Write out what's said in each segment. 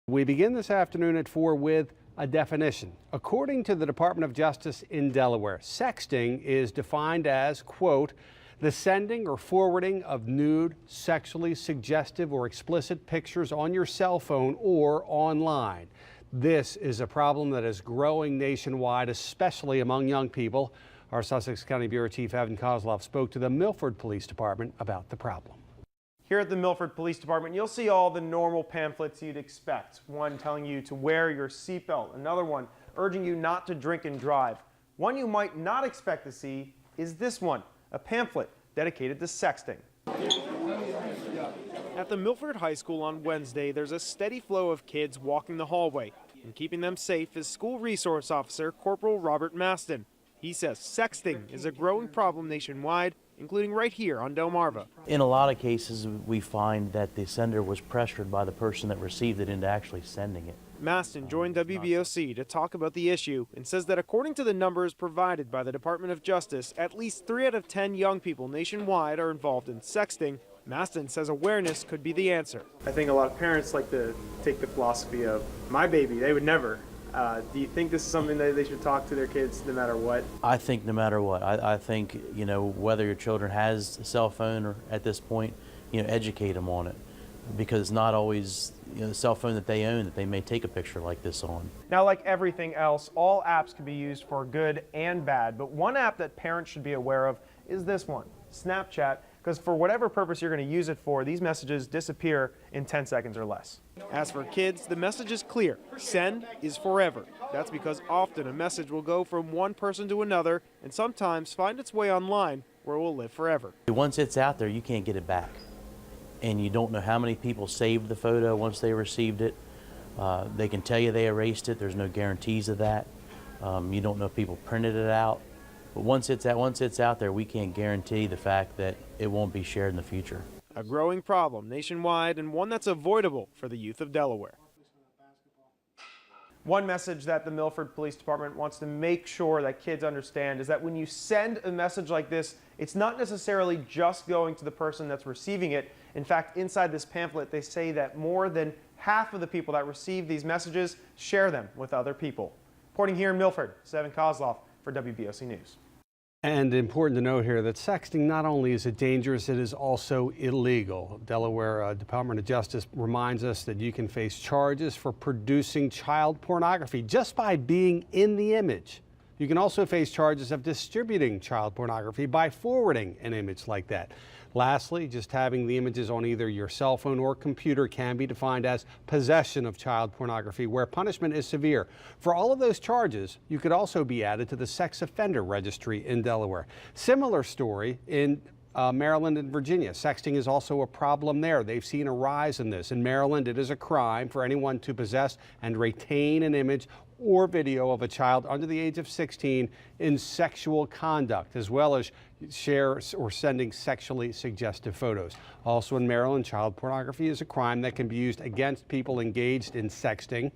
We begin this afternoon at 4 with a definition. According to the Department of Justice in Delaware, sexting is defined as, quote, the sending or forwarding of nude, sexually suggestive or explicit pictures on your cell phone or online. This is a problem that is growing nationwide, especially among young people. Our Sussex County Bureau Chief Evan Kozloff spoke to the Milford Police Department about the problem. Here at the Milford Police Department, you'll see all the normal pamphlets you'd expect. One telling you to wear your seatbelt, another one urging you not to drink and drive. One you might not expect to see is this one, a pamphlet dedicated to sexting. At the Milford High School on Wednesday, there's a steady flow of kids walking the hallway, and keeping them safe is School Resource Officer Corporal Robert Maston. He says sexting is a growing problem nationwide, including right here on Delmarva. In a lot of cases, we find that the sender was pressured by the person that received it into actually sending it. Maston joined WBOC to talk about the issue and says that according to the numbers provided by the Department of Justice, at least 3 out of 10 young people nationwide are involved in sexting. Maston says awareness could be the answer. I think a lot of parents like to take the philosophy of, my baby, they would never. Do you think this is something that they should talk to their kids no matter what? I think no matter what. I think, whether your children has a cell phone or at this point, educate them on it. Because it's not always the cell phone that they own that they may take a picture like this on. Now, like everything else, all apps can be used for good and bad. But one app that parents should be aware of is this one, Snapchat. Because for whatever purpose you're going to use it for, these messages disappear in 10 seconds or less. As for kids, the message is clear. Send is forever. That's because often a message will go from one person to another and sometimes find its way online where it will live forever. Once it's out there, you can't get it back. And you don't know how many people saved the photo once they received it. They can tell you they erased it. There's no guarantees of that. You don't know if people printed it out. But once it's out there, we can't guarantee the fact that it won't be shared in the future. A growing problem nationwide and one that's avoidable for the youth of Delaware. One message that the Milford Police Department wants to make sure that kids understand is that when you send a message like this, it's not necessarily just going to the person that's receiving it. In fact, inside this pamphlet, they say that more than half of the people that receive these messages share them with other people. Reporting here in Milford, Evan Kozloff for WBOC News. And important to note here that sexting not only is it dangerous, it is also illegal. Delaware Department of Justice reminds us that you can face charges for producing child pornography just by being in the image. You can also face charges of distributing child pornography by forwarding an image like that. Lastly, just having the images on either your cell phone or computer can be defined as possession of child pornography, where punishment is severe. For all of those charges, you could also be added to the sex offender registry in Delaware. Similar story in Maryland and Virginia. Sexting is also a problem there. They've seen a rise in this. In Maryland, it is a crime for anyone to possess and retain an image or video of a child under the age of 16 in sexual conduct, as well as share or sending sexually suggestive photos. Also in Maryland, child pornography is a crime that can be used against people engaged in sexting.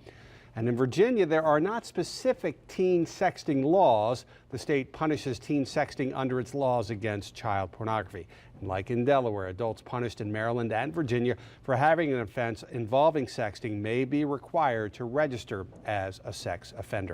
And in Virginia, there are not specific teen sexting laws. The state punishes teen sexting under its laws against child pornography. And like in Delaware, adults punished in Maryland and Virginia for having an offense involving sexting may be required to register as a sex offender.